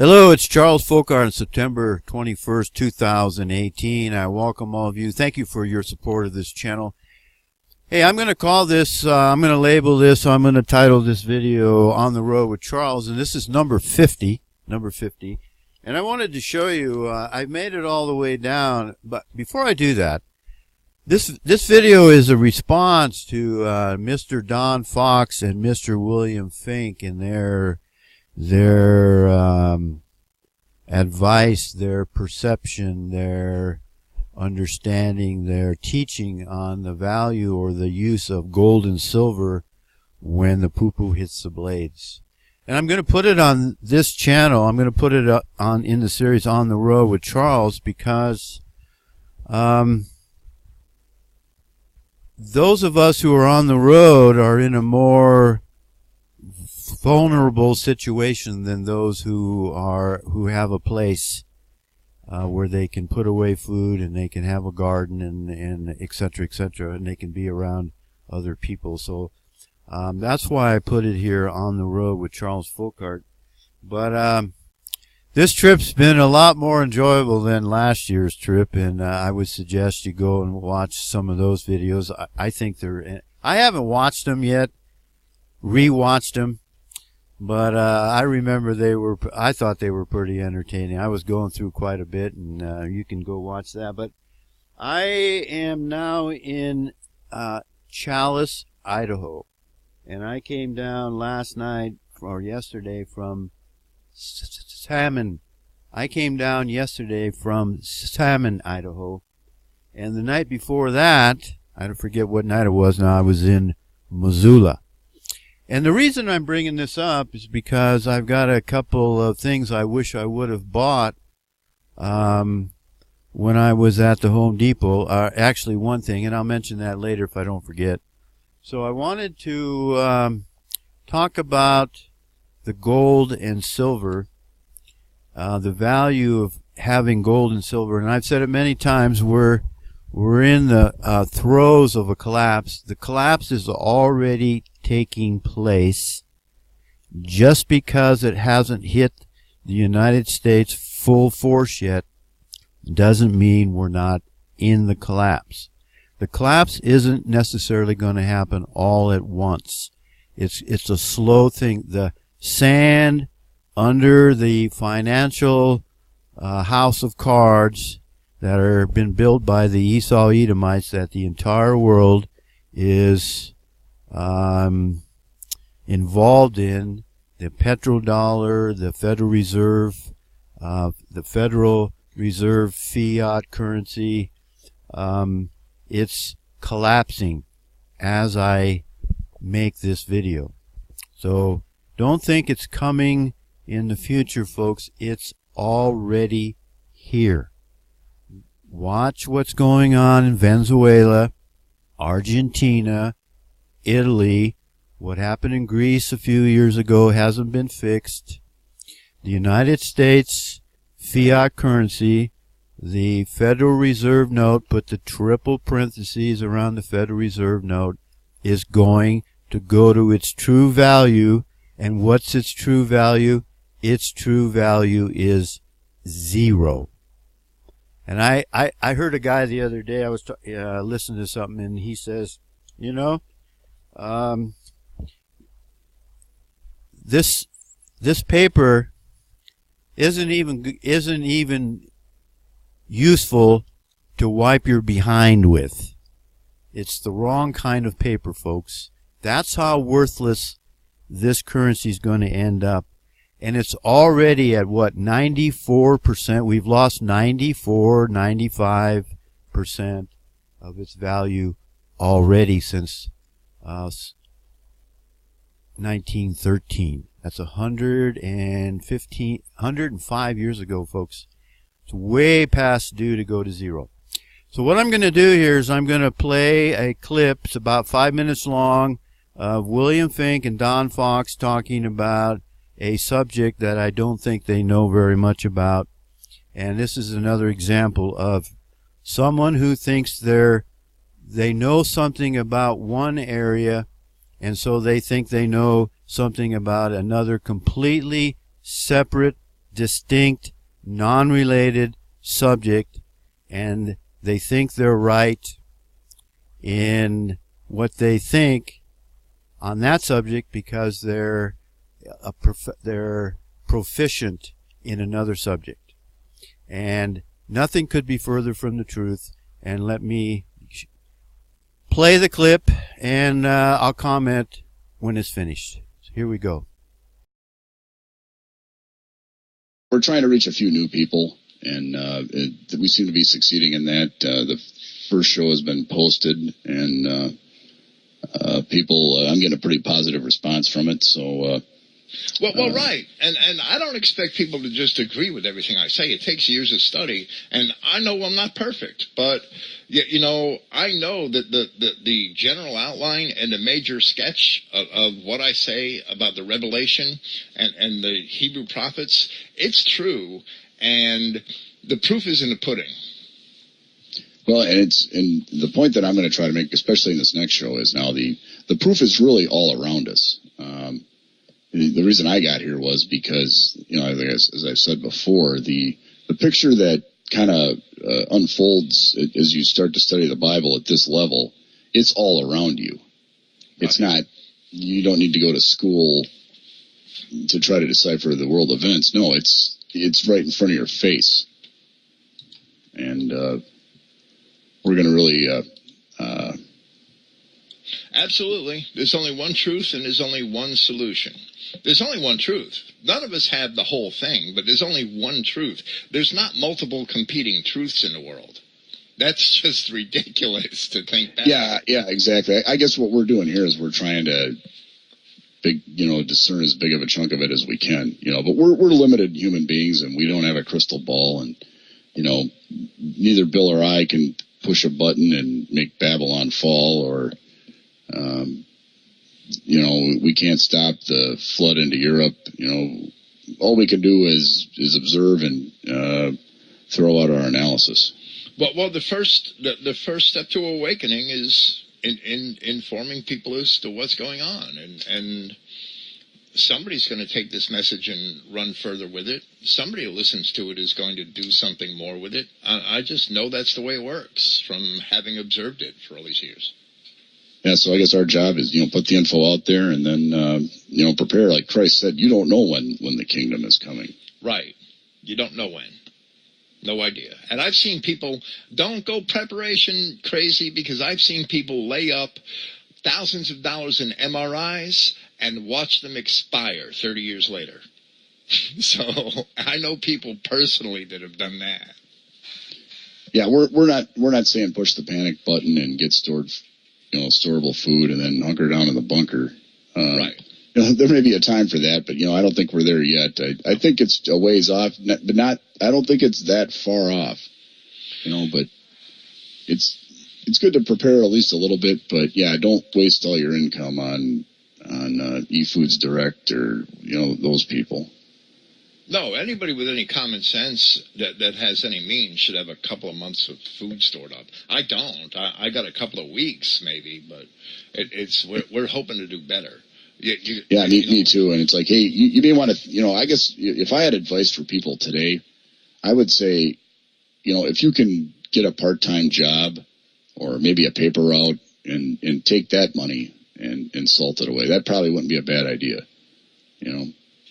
Hello, it's Charles Fockaert on September 21st, 2018. I welcome all of you. Thank you for your support of this channel. Hey, I'm going to call this, I'm going to label this, I'm going to title this video On the Road with Charles, and this is number 50. And I wanted to show you, I've made it all the way down, but before I do that, this video is a response to Mr. Don Fox and Mr. William Fink and their advice, their perception, their understanding, their teaching on the value or the use of gold and silver when the poo-poo hits the blades. And I'm going to put it on this channel. I'm going to put it on in the series On the Road with Charles because those of us who are on the road are in a more vulnerable situation than those who have a place where they can put away food and they can have a garden and et cetera, and they can be around other people. So that's why I put it here On the Road with Charles Fockaert. But this trip's been a lot more enjoyable than last year's trip, and I would suggest you go and watch some of those videos. I think I haven't watched them yet, rewatched them. But I remember I thought they were pretty entertaining. I was going through quite a bit, and you can go watch that. But I am now in Challis, Idaho. And I came down last night, or yesterday, from Salmon. I came down yesterday from Salmon, Idaho. And the night before that, I don't forget what night it was now, I was in Missoula. And the reason I'm bringing this up is because I've got a couple of things I wish I would have bought when I was at the Home Depot. Actually, one thing, and I'll mention that later if I don't forget. So I wanted to talk about the gold and silver, the value of having gold and silver. And I've said it many times, we're in the throes of a collapse. The collapse is already taking place. Just because it hasn't hit the United States full force yet doesn't mean we're not in the collapse. The collapse isn't necessarily going to happen all at once. It's a slow thing. The sand under the financial house of cards that are been built by the Esau Edomites that the entire world is involved in, the petrodollar, the Federal Reserve fiat currency, it's collapsing as I make this video. So don't think it's coming in the future, folks. It's already here. Watch what's going on in Venezuela, Argentina, Italy. What happened in Greece a few years ago hasn't been fixed. The United States fiat currency, the Federal Reserve note, put the triple parentheses around the Federal Reserve note, is going to go to its true value. And what's its true value? Its true value is zero. And I heard a guy the other day, I was listening to something, and he says, you know, this paper isn't even useful to wipe your behind with. It's the wrong kind of paper, folks. That's how worthless this currency is going to end up. And it's already at what, 94%? We've lost 95% of its value already since 1913. That's 105 years ago, folks. It's way past due to go to zero. So what I'm going to do here is I'm going to play a clip. It's about 5 minutes long of William Fink and Don Fox talking about a subject that I don't think they know very much about. And this is another example of someone who thinks they know something about one area, and so they think they know something about another completely separate distinct, non-related subject, and they think they're right in what they think on that subject because they're proficient in another subject. And nothing could be further from the truth. And let me play the clip, and I'll comment when it's finished. So here we go. We're trying to reach a few new people, and we seem to be succeeding in that. The first show has been posted, and people, I'm getting a pretty positive response from it. So, well, right, and I don't expect people to just agree with everything I say. It takes years of study, and I know I'm not perfect, but you know, I know that the general outline and the major sketch of what I say about the Revelation and the Hebrew prophets, it's true, and the proof is in the pudding. Well, and the point that I'm going to try to make, especially in this next show, is now the proof is really all around us. The reason I got here was because, you know, as I've said before, the picture that kind of unfolds as you start to study the Bible at this level, it's all around you. It's not, you don't need to go to school to try to decipher the world events. No, it's right in front of your face. And we're going to really... Absolutely. There's only one truth and there's only one solution. There's only one truth. None of us have the whole thing, but there's only one truth. There's not multiple competing truths in the world. That's just ridiculous to think that. Yeah, exactly. I guess what we're doing here is we're trying to discern as big of a chunk of it as we can, but we're limited human beings and we don't have a crystal ball, and, neither Bill or I can push a button and make Babylon fall, or, we can't stop the flood into Europe. All we can do is observe and throw out our analysis. Well, the first step to awakening is in informing people as to what's going on, and somebody's going to take this message and run further with it. Somebody who listens to it is going to do something more with it. I just know that's the way it works from having observed it for all these years. Yeah, so I guess our job is, put the info out there and then, prepare. Like Christ said, you don't know when the kingdom is coming. Right. You don't know when. No idea. And I've seen people, don't go preparation crazy, because I've seen people lay up thousands of dollars in MRIs and watch them expire 30 years later. So I know people personally that have done that. Yeah, we're not saying push the panic button and get storable food and then hunker down in the bunker. Right. There may be a time for that, but I don't think we're there yet. I think it's a ways off, but not. I don't think it's that far off. But it's good to prepare at least a little bit. But yeah, don't waste all your income on eFoods Direct or those people. No, anybody with any common sense that has any means should have a couple of months of food stored up. I don't. I got a couple of weeks maybe, but we're hoping to do better. Me too. And it's like, hey, you may want to, I guess if I had advice for people today, I would say, if you can get a part-time job or maybe a paper route and take that money and salt it away, that probably wouldn't be a bad idea.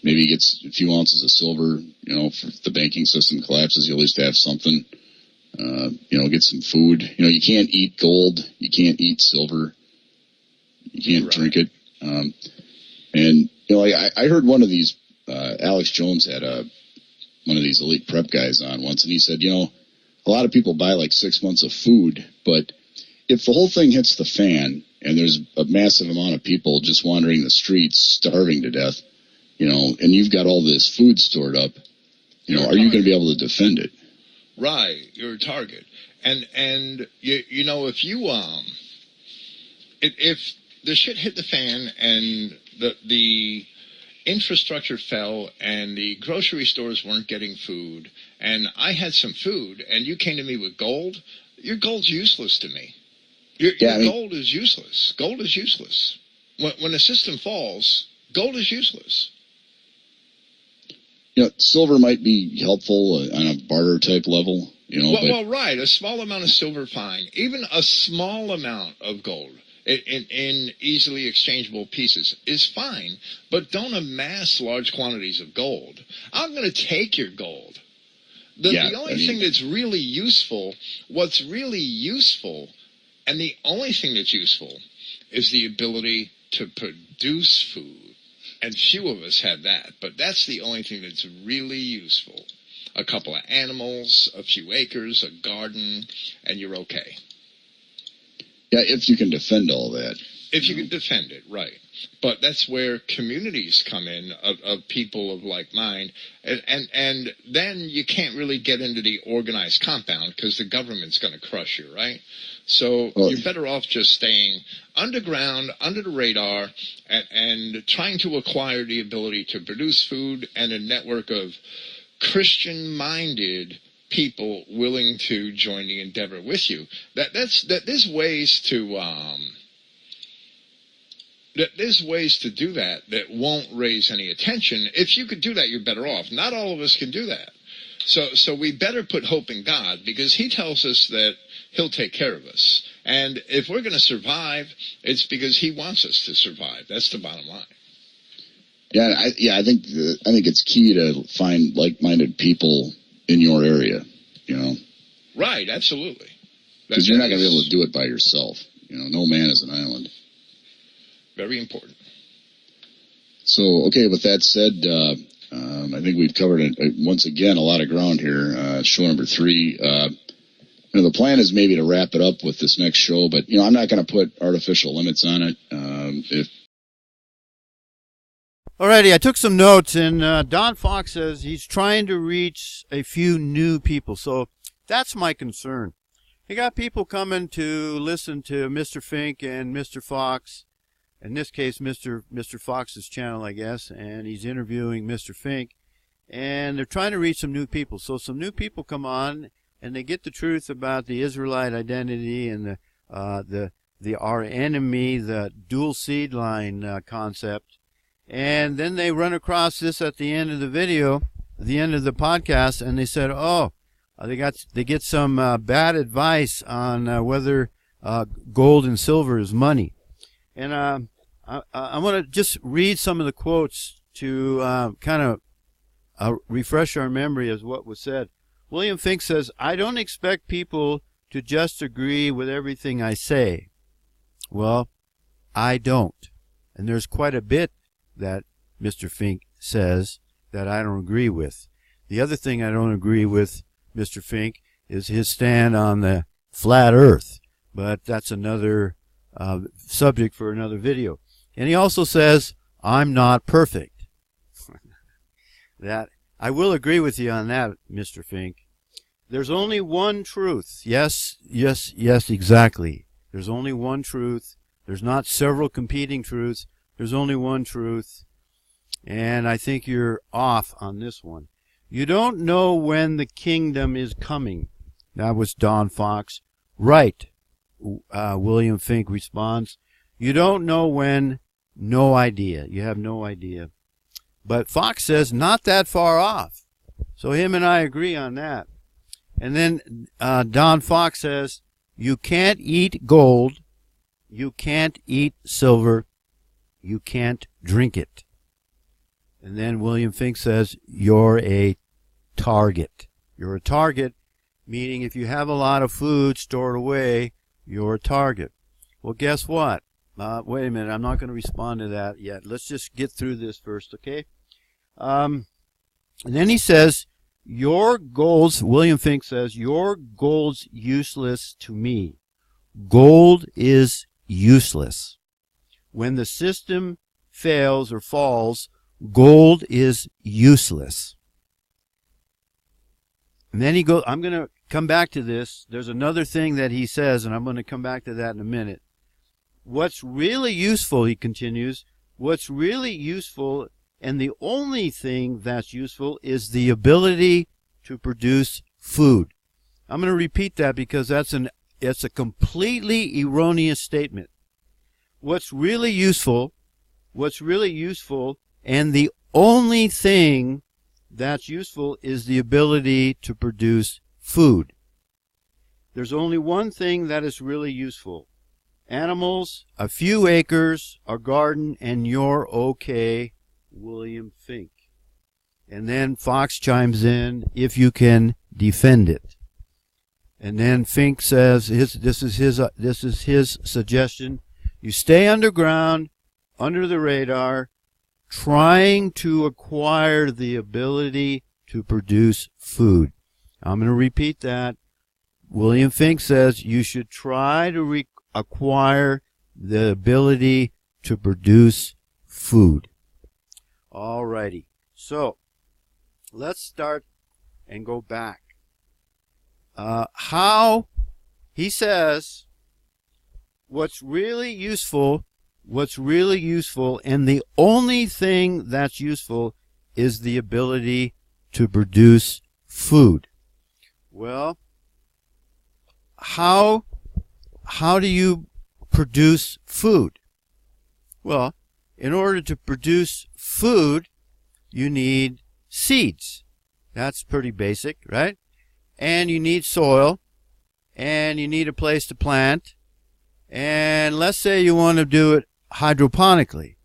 Maybe get a few ounces of silver, if the banking system collapses, you at least have something. Get some food. You can't eat gold. You can't eat silver. You can't drink it. And I heard one of these, Alex Jones had one of these elite prep guys on once, and he said, a lot of people buy like 6 months of food, but if the whole thing hits the fan and there's a massive amount of people just wandering the streets, starving to death, and you've got all this food stored up, are you going to be able to defend it? Right, you're a target, and if you if the shit hit the fan and the infrastructure fell and the grocery stores weren't getting food and I had some food and you came to me with gold, your gold's useless to me. Your gold is useless. Gold is useless. When the system falls, gold is useless. silver might be helpful on a barter type level. Well, right. A small amount of silver, fine. Even a small amount of gold in easily exchangeable pieces is fine. But don't amass large quantities of gold. I'm going to take your gold. The only thing that's really useful, what's really useful, and the only thing that's useful is the ability to produce food. And few of us have that, but that's the only thing that's really useful. A couple of animals, a few acres, a garden, and you're okay. Yeah, if you can defend all that. If you can defend it, right. But that's where communities come in of people of like mind. And then you can't really get into the organized compound because the government's going to crush you, right? So you're better off just staying underground, under the radar, and trying to acquire the ability to produce food and a network of Christian-minded people willing to join the endeavor with you. There's ways to do that won't raise any attention. If you could do that, you're better off. Not all of us can do that. So we better put hope in God, because he tells us that he'll take care of us. And if we're going to survive, it's because he wants us to survive. That's the bottom line. Yeah, I think it's key to find like-minded people in your area, Right, absolutely. Because you're not going to be able to do it by yourself. No man is an island. Very important. So, okay, with that said, I think we've covered, once again, a lot of ground here. Show number 3. The plan is maybe to wrap it up with this next show, but, I'm not going to put artificial limits on it. Alrighty, I took some notes, and Don Fox says he's trying to reach a few new people. So that's my concern. You got people coming to listen to Mr. Fink and Mr. Fox. In this case, Mr. Fox's channel, I guess, and he's interviewing Mr. Fink, and they're trying to reach some new people. So some new people come on, and they get the truth about the Israelite identity and the our enemy, the dual seed line concept, and then they run across this at the end of the video, the end of the podcast, and they said, they get some bad advice on whether gold and silver is money. And I want to just read some of the quotes to kind of refresh our memory as what was said. William Fink says, I don't expect people to just agree with everything I say. Well, I don't. And there's quite a bit that Mr. Fink says that I don't agree with. The other thing I don't agree with Mr. Fink is his stand on the flat earth. But that's another subject for another video. And he also says, I'm not perfect. That I will agree with you on that, Mr. Fink. There's only one truth. Yes, exactly. There's only one truth. There's not several competing truths. There's only one truth. And I think you're off on this one. You don't know when the kingdom is coming. That was Don Fox. Right. William Fink responds, you don't know when, no idea. You have no idea. But Fox says, not that far off. So him and I agree on that. And then Don Fox says, you can't eat gold, you can't eat silver, you can't drink it. And then William Fink says, you're a target. You're a target, meaning if you have a lot of food stored away, you're a target. Well, guess what? Wait a minute. I'm not going to respond to that yet. Let's just get through this first, okay? And then he says, your gold's, William Fink says, your gold's useless to me. Gold is useless. When the system fails or falls, gold is useless. And then he goes, I'm going to come back to this. There's another thing that he says, and I'm going to come back to that in a minute. What's really useful, he continues, what's really useful, and the only thing that's useful, is the ability to produce food. I'm going to repeat that because it's a completely erroneous statement. What's really useful, and the only thing that's useful is the ability to produce food. There's only one thing that is really useful. Animals, a few acres, a garden, and you're okay, William Fink. And then Fox chimes in, if you can defend it. And then Fink says, this is his suggestion. You stay underground, under the radar, trying to acquire the ability to produce food. I'm going to repeat that. William Fink says you should try to acquire the ability to produce food. All righty. So let's start and go back. How he says what's really useful, and the only thing that's useful is the ability to produce food. Well, how do you produce food? Well, in order to produce food, you need seeds. That's pretty basic, right? And you need soil, and you need a place to plant. And let's say you want to do it hydroponically.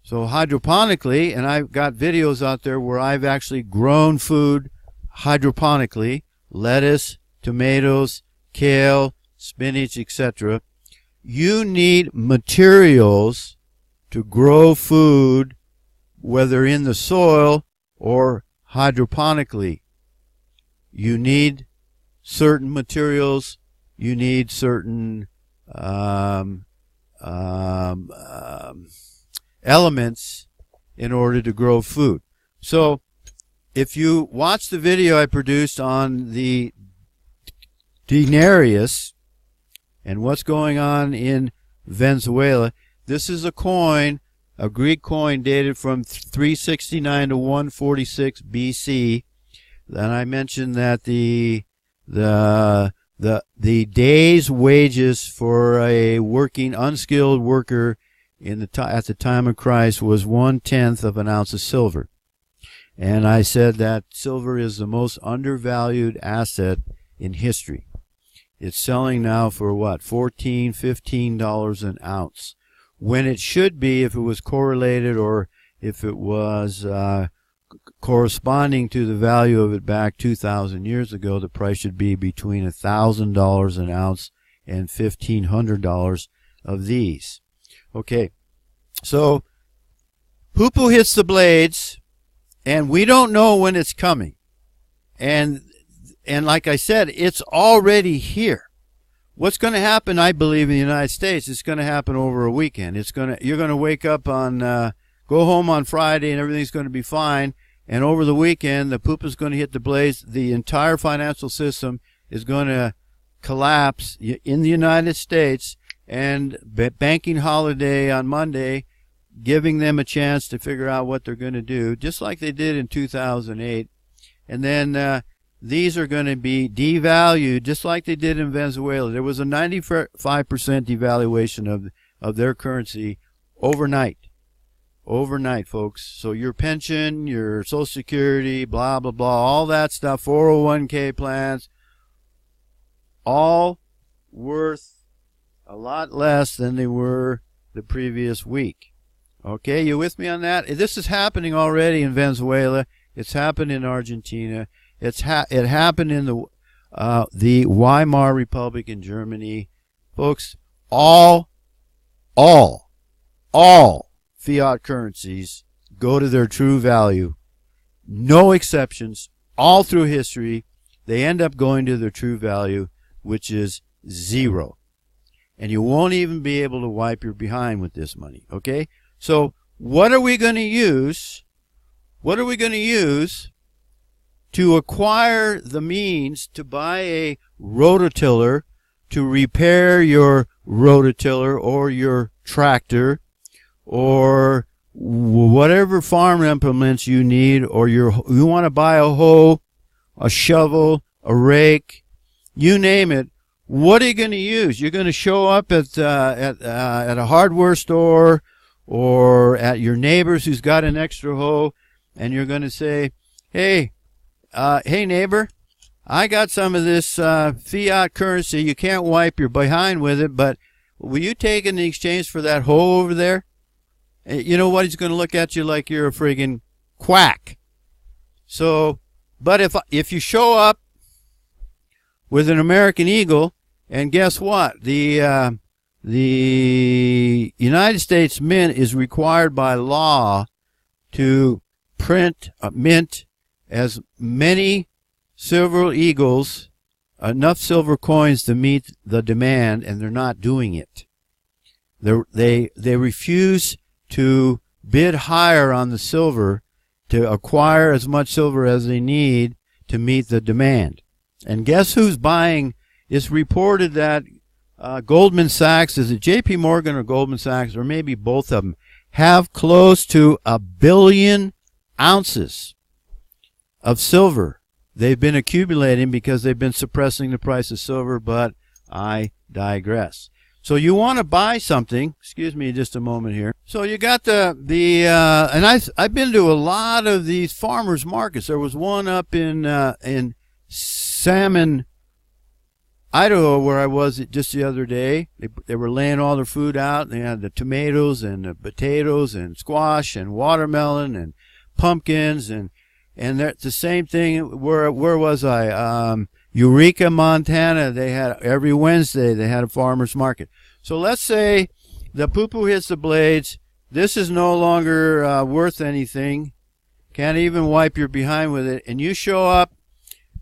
So hydroponically, and I've got videos out there where I've actually grown food hydroponically, lettuce, tomatoes, kale, spinach, etc. You need materials to grow food, whether in the soil or hydroponically. You need certain materials, you need certain elements in order to grow food. So if you watch the video I produced on the denarius and what's going on in Venezuela, this is a coin, a Greek coin dated from 369 to 146 BC. Then I mentioned that the day's wages for a working unskilled worker at the time of Christ was 1/10 of an ounce of silver. And I said that silver is the most undervalued asset in history. It's selling now for what, $14, $15 an ounce, when it should be, if it was correlated or if it was corresponding to the value of it back 2,000 years ago, the price should be between $1,000 an ounce and $1,500 of these. Okay, so poo-poo hits the blades, and we don't know when it's coming. And like I said, it's already here. What's going to happen, I believe, in the United States, it's going to happen over a weekend. You're going to wake up on, go home on Friday, and everything's going to be fine. And over the weekend, the poop is going to hit the blades. The entire financial system is going to collapse in the United States, and banking holiday on Monday, giving them a chance to figure out what they're going to do, just like they did in 2008. And then these are going to be devalued, just like they did in Venezuela. There was a 95% devaluation of their currency overnight. Overnight, folks. So your pension, your Social Security, blah, blah, blah, all that stuff, 401k plans, all worth a lot less than they were the previous week. Okay, you with me on that? This is happening already in Venezuela. It's happened in Argentina. It happened in the Weimar Republic in Germany. Folks, all fiat currencies go to their true value. No exceptions. All through history, they end up going to their true value, which is zero. And you won't even be able to wipe your behind with this money. Okay? So what are we going to use? What are we going to use to acquire the means to buy a rototiller, to repair your rototiller or your tractor, or whatever farm implements you need, or you want to buy a hoe, a shovel, a rake, you name it? What are you going to use? You're going to show up at a hardware store or at your neighbor's who's got an extra hoe, and you're going to say, hey, hey neighbor, I got some of this fiat currency. You can't wipe your behind with it, but will you take it in exchange for that hoe over there? You know what? He's going to look at you like you're a friggin' quack. So, but if you show up with an American Eagle, and guess what? The United States Mint is required by law to mint as many silver eagles, enough silver coins to meet the demand, and they're not doing it. They refuse to bid higher on the silver to acquire as much silver as they need to meet the demand. And guess who's buying? It's reported that Goldman Sachs, is it JP Morgan or Goldman Sachs, or maybe both of them, have close to 1 billion ounces of silver they've been accumulating because they've been suppressing the price of silver, but I digress. So you want to buy something, excuse me just a moment here. So you got and I've been to a lot of these farmers markets. There was one up in Salmon, Idaho, where I was just the other day. They were laying all their food out. They had the tomatoes and the potatoes and squash and watermelon and pumpkins and it's the same thing. Where was I? Eureka, Montana. They had every Wednesday they had a farmers market. So let's say the poo-poo hits the blades. This is no longer worth anything. Can't even wipe your behind with it. And you show up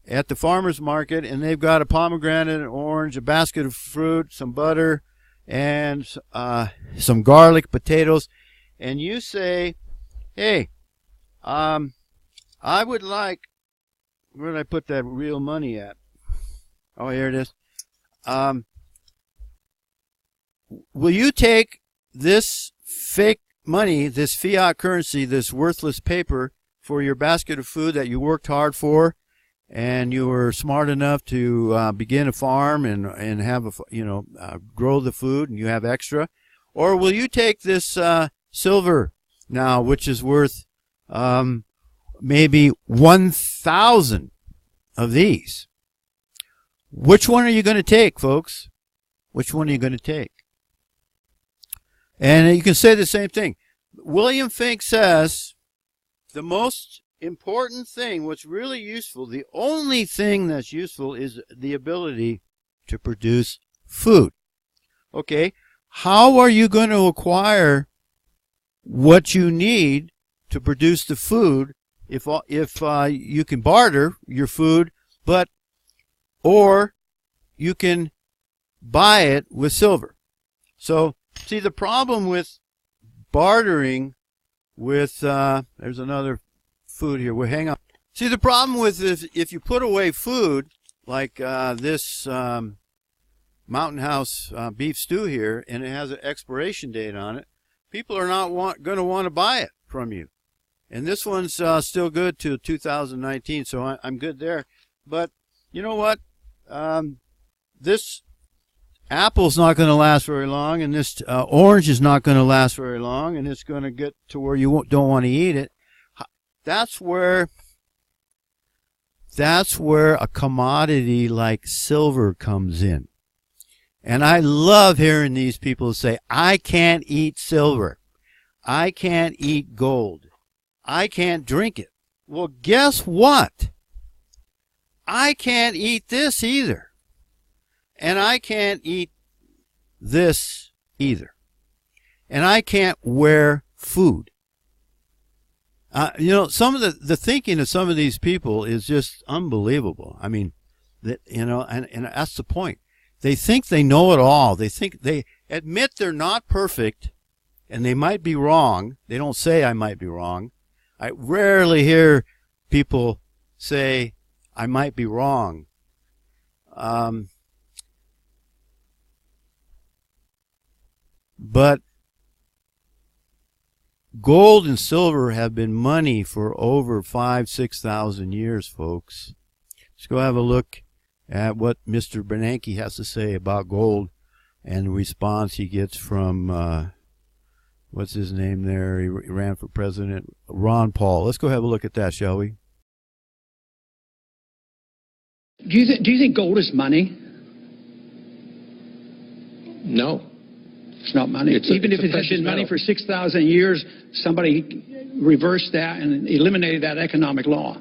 at the farmers market and they've got a pomegranate, an orange, a basket of fruit, some butter, and some garlic, potatoes. And you say, hey, I would like, where did I put that real money at? Oh, here it is. Will you take this fake money, this fiat currency, this worthless paper for your basket of food that you worked hard for, and you were smart enough to begin a farm and have grow the food, and you have extra? Or will you take this silver now, which is worth maybe 1,000 of these? Which one are you going to take, folks? Which one are you going to take? And you can say the same thing. William Finck says the most important thing, what's really useful, the only thing that's useful is the ability to produce food. Okay, how are you going to acquire what you need to produce the food if you can barter your food, or you can buy it with silver? So, see, the problem with bartering with, there's another food here. Well, hang on. See, the problem with if you put away food like this Mountain House beef stew here, and it has an expiration date on it, people are not going to want to buy it from you. And this one's still good to 2019, so I'm good there. But you know what? This apple's not going to last very long, and this orange is not going to last very long, and it's going to get to where you don't want to eat it. That's where a commodity like silver comes in. And I love hearing these people say, I can't eat silver. I can't eat gold. I can't drink it. Well, guess what? I can't eat this either. And I can't eat this either. And I can't wear food. Some of the thinking of some of these people is just unbelievable. I mean, and that's the point. They think they know it all. They admit they're not perfect, and they might be wrong. They don't say I might be wrong. I rarely hear people say I might be wrong. But gold and silver have been money for over 5,000-6,000 years, folks. Let's go have a look at what Mr. Bernanke has to say about gold and the response he gets from, what's his name there? He ran for president, Ron Paul. Let's go have a look at that, shall we? Do you think gold is money? No. It's not money. Even if it had been money for 6,000 years, somebody reversed that and eliminated that economic law.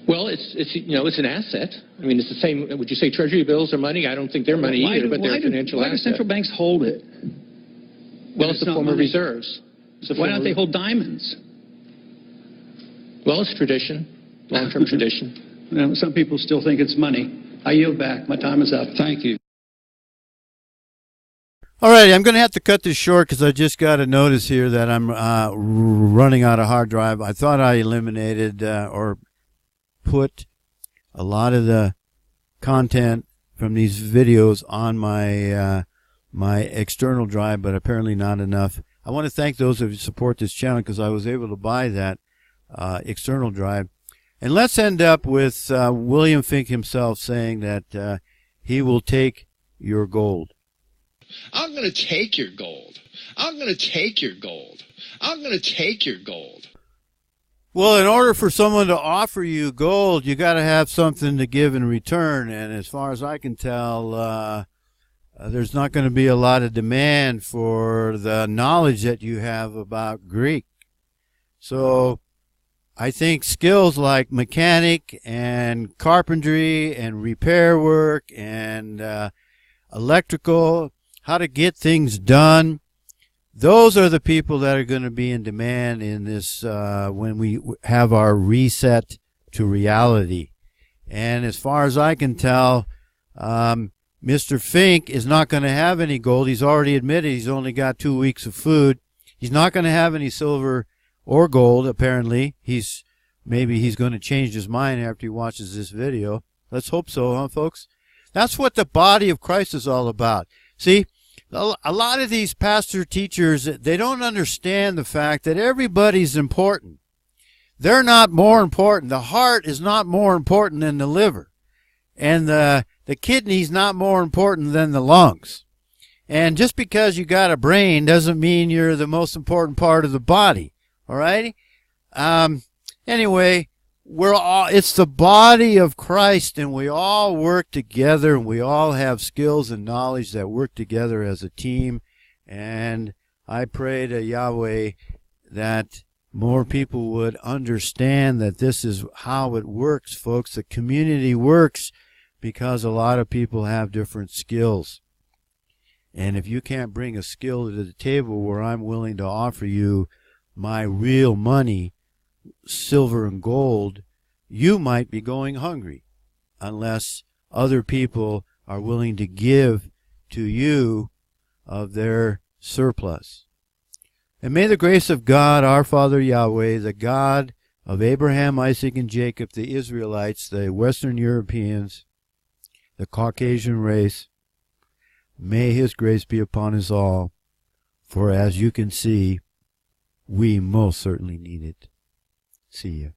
Well, it's an asset. I mean, it's the same. Would you say Treasury bills are money? I don't think they're money either, but they're a financial asset. Why do central banks hold it? Well, it's a form of reserves. Why don't they hold diamonds? Well, it's tradition, long-term tradition. You know, some people still think it's money. I yield back. My time is up. Thank you. All right, I'm going to have to cut this short because I just got a notice here that I'm running out of hard drive. I thought I eliminated or put a lot of the content from these videos on my my external drive, but apparently not enough. I want to thank those who support this channel because I was able to buy that external drive. And let's end up with William Fink himself saying that he will take your gold. I'm going to take your gold. I'm going to take your gold. I'm going to take your gold. Well, in order for someone to offer you gold, you got to have something to give in return. And as far as I can tell, there's not going to be a lot of demand for the knowledge that you have about Greek. So I think skills like mechanic and carpentry and repair work and electrical, how to get things done, those are the people that are going to be in demand in this when we have our reset to reality. And as far as I can tell, Mr. Fink is not going to have any gold. He's already admitted he's only got 2 weeks of food. He's not going to have any silver or gold, apparently. Maybe he's going to change his mind after he watches this video. Let's hope so, huh, folks? That's what the body of Christ is all about. See, a lot of these pastor teachers, they don't understand the fact that everybody's important. They're not more important. The heart is not more important than the liver. And the kidney's not more important than the lungs. And just because you got a brain doesn't mean you're the most important part of the body. All right? Anyway, it's the body of Christ, and we all work together, and we all have skills and knowledge that work together as a team. And I pray to Yahweh that more people would understand that this is how it works, folks. The community works because a lot of people have different skills. And if you can't bring a skill to the table where I'm willing to offer you my real money, silver and gold, you might be going hungry unless other people are willing to give to you of their surplus. And may the grace of God, our Father Yahweh, the God of Abraham, Isaac, and Jacob, the Israelites, the Western Europeans, the Caucasian race, may His grace be upon us all, for as you can see, we most certainly need it. See ya.